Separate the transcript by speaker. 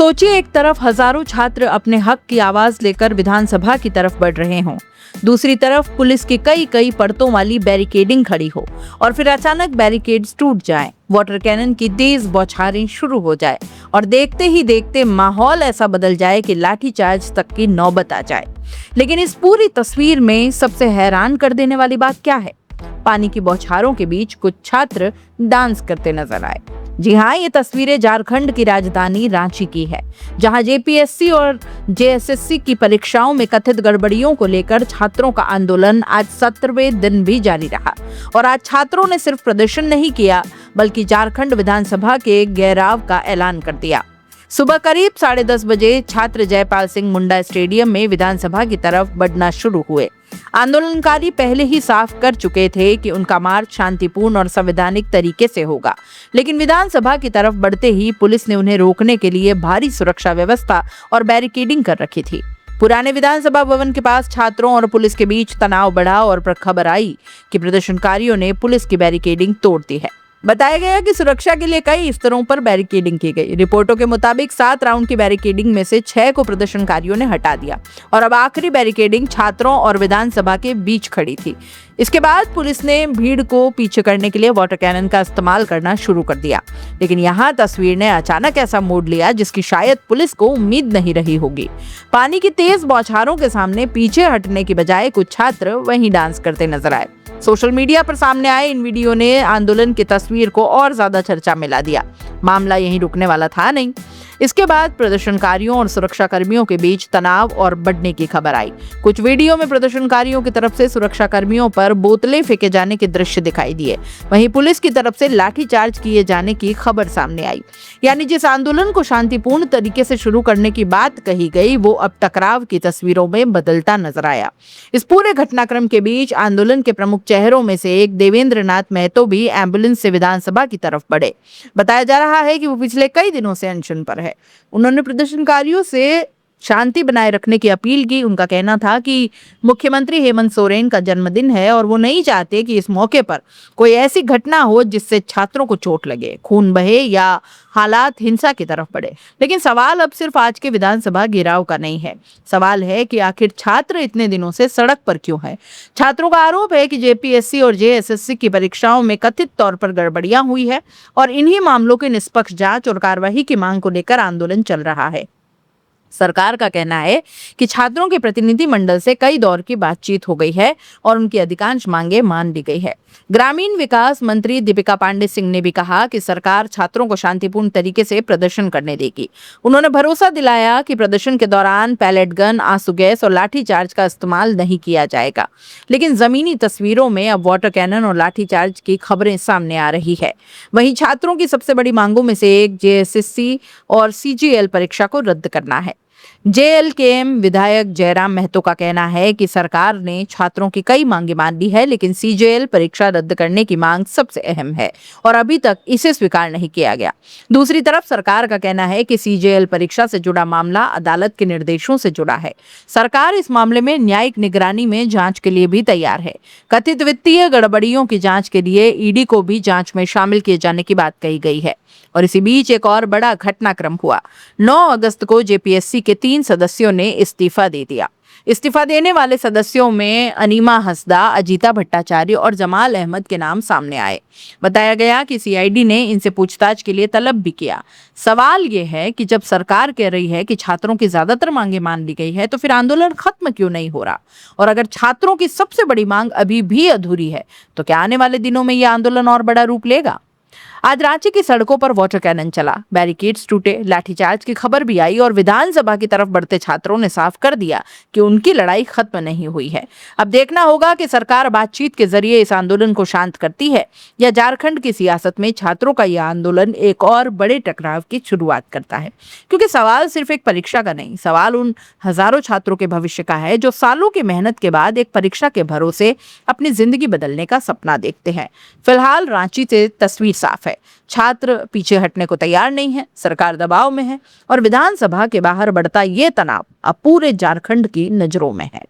Speaker 1: सोचिए, एक तरफ हजारों छात्र अपने हक की आवाज लेकर विधानसभा की तरफ बढ़ रहे हों, दूसरी तरफ पुलिस की कई कई परतों वाली बैरिकेडिंग खड़ी हो और फिर अचानक बैरिकेड्स टूट जाएं, वाटर कैनन की तेज बौछारें शुरू हो जाए और देखते ही देखते माहौल ऐसा बदल जाए कि लाठीचार्ज तक की नौबत आ जाए। लेकिन इस पूरी तस्वीर में सबसे हैरान कर देने वाली बात क्या है? पानी की बौछारों के बीच कुछ छात्र डांस करते नजर आए। जी हाँ, ये तस्वीरें झारखंड की राजधानी रांची की है, जहां जेपीएससी और जेएसएससी की परीक्षाओं में कथित गड़बड़ियों को लेकर छात्रों का आंदोलन आज 17वें दिन भी जारी रहा। और आज छात्रों ने सिर्फ प्रदर्शन नहीं किया, बल्कि झारखंड विधानसभा के घेराव का ऐलान कर दिया। सुबह करीब 10:30 बजे छात्र जयपाल सिंह मुंडा स्टेडियम में विधानसभा की तरफ बढ़ना शुरू हुए। आंदोलनकारी पहले ही साफ कर चुके थे कि उनका मार्च शांतिपूर्ण और संवैधानिक तरीके से होगा, लेकिन विधानसभा की तरफ बढ़ते ही पुलिस ने उन्हें रोकने के लिए भारी सुरक्षा व्यवस्था और बैरिकेडिंग कर रखी थी। पुराने विधानसभा भवन के पास छात्रों और पुलिस के बीच तनाव बढ़ा और खबर आई कि प्रदर्शनकारियों ने पुलिस की बैरिकेडिंग तोड़ दी है। बताया गया कि सुरक्षा के लिए कई स्तरों पर बैरिकेडिंग की गई। रिपोर्टों के मुताबिक 7 राउंड की बैरिकेडिंग में से 6 को प्रदर्शनकारियों ने हटा दिया और अब आखिरी बैरिकेडिंग छात्रों और विधानसभा के बीच खड़ी थी। इसके बाद पुलिस ने भीड़ को पीछे करने के लिए वाटर कैनन का इस्तेमाल करना शुरू कर दिया। लेकिन यहाँ तस्वीर ने अचानक ऐसा मोड़ लिया जिसकी शायद पुलिस को उम्मीद नहीं रही होगी। पानी की तेज बौछारों के सामने पीछे हटने की बजाय कुछ छात्र वहीं डांस करते नजर आए। सोशल मीडिया पर सामने आए इन वीडियो ने आंदोलन की तस्वीर को और ज्यादा चर्चा में ला दिया। मामला यहीं रुकने वाला था नहीं। इसके बाद प्रदर्शनकारियों और सुरक्षा कर्मियों के बीच तनाव और बढ़ने की खबर आई। कुछ वीडियो में प्रदर्शनकारियों की तरफ से सुरक्षा कर्मियों पर बोतलें फेंके जाने के दृश्य दिखाई दिए। वहीं पुलिस की तरफ से लाठीचार्ज किए जाने की खबर सामने आई। यानी जिस आंदोलन को शांतिपूर्ण तरीके से शुरू करने की बात कही गई, वो अब टकराव की तस्वीरों में बदलता नजर आया। इस पूरे घटनाक्रम के बीच आंदोलन के प्रमुख चेहरों में से एक देवेंद्र नाथ महतो भी एम्बुलेंस से विधानसभा की तरफ बढ़े। बताया जा रहा है कि वो पिछले कई दिनों से अनशन पर है। उन्होंने प्रदर्शनकारियों से शांति बनाए रखने की अपील की। उनका कहना था कि मुख्यमंत्री हेमंत सोरेन का जन्मदिन है और वो नहीं चाहते कि इस मौके पर कोई ऐसी घटना हो जिससे छात्रों को चोट लगे, खून बहे या हालात हिंसा की तरफ बढ़े। लेकिन सवाल अब सिर्फ आज के विधानसभा घेराव का नहीं है। सवाल है कि आखिर छात्र इतने दिनों से सड़क पर क्यों है? छात्रों का आरोप है कि जेपीएससी और जेएसएससी की परीक्षाओं में कथित तौर पर गड़बड़ियां हुई है और इन्हीं मामलों की निष्पक्ष जांच और कार्रवाई की मांग को लेकर आंदोलन चल रहा है। सरकार का कहना है कि छात्रों के प्रतिनिधि मंडल से कई दौर की बातचीत हो गई है और उनकी अधिकांश मांगे मान ली गई है। ग्रामीण विकास मंत्री दीपिका पांडे सिंह ने भी कहा कि सरकार छात्रों को शांतिपूर्ण तरीके से प्रदर्शन करने देगी। उन्होंने भरोसा दिलाया कि प्रदर्शन के दौरान पैलेट गन, आंसू गैस और लाठीचार्ज का इस्तेमाल नहीं किया जाएगा। लेकिन जमीनी तस्वीरों में अब वाटर कैनन और लाठीचार्ज की खबरें सामने आ रही है। वहीं छात्रों की सबसे बड़ी मांगों में से एक जेएसएससी और सीजीएल परीक्षा को रद्द करना है। जेएलकेएम विधायक जयराम महतो का कहना है कि सरकार ने छात्रों की कई मांगे मान ली है, लेकिन सीजीएल परीक्षा रद्द करने की मांग सबसे अहम है और अभी तक इसे स्वीकार नहीं किया गया। दूसरी तरफ सरकार का कहना है कि सीजीएल परीक्षा से जुड़ा मामला अदालत के निर्देशों से जुड़ा है। सरकार इस मामले में न्यायिक निगरानी में जांच के लिए भी तैयार है। कथित वित्तीय गड़बड़ियों की जांच के लिए ईडी को भी जांच में शामिल किए जाने की बात कही गई है। और इसी बीच एक और बड़ा घटनाक्रम हुआ। 9 अगस्त को जेपीएससी के 3 सदस्यों ने इस्तीफा दे दिया। इस्तीफा देने वाले सदस्यों में अनीमा हंसदा, अजीता भट्टाचार्य और जमाल अहमद के नाम सामने आए। बताया गया कि सीआईडी ने इनसे पूछताछ के लिए तलब भी किया। सवाल ये है कि जब सरकार कह रही है कि छात्रों की ज्यादातर मांगे मान ली गई है, तो फिर आंदोलन खत्म क्यों नहीं हो रहा? और अगर छात्रों की सबसे बड़ी मांग अभी भी अधूरी है, तो क्या आने वाले दिनों में यह आंदोलन और बड़ा रूप लेगा? आज रांची की सड़कों पर वाटर कैनन चला, बैरिकेड्स टूटे, लाठीचार्ज की खबर भी आई और विधानसभा की तरफ बढ़ते छात्रों ने साफ कर दिया कि उनकी लड़ाई खत्म नहीं हुई है। अब देखना होगा कि सरकार बातचीत के जरिए इस आंदोलन को शांत करती है या झारखंड की सियासत में छात्रों का यह आंदोलन एक और बड़े टकराव की शुरुआत करता है। क्योंकि सवाल सिर्फ एक परीक्षा का नहीं, सवाल उन हजारों छात्रों के भविष्य का है जो सालों की मेहनत के बाद एक परीक्षा के भरोसे अपनी जिंदगी बदलने का सपना देखते हैं। फिलहाल रांची से तस्वीर साफ है। छात्र पीछे हटने को तैयार नहीं है, सरकार दबाव में है और विधानसभा के बाहर बढ़ता ये तनाव अब पूरे झारखंड की नजरों में है।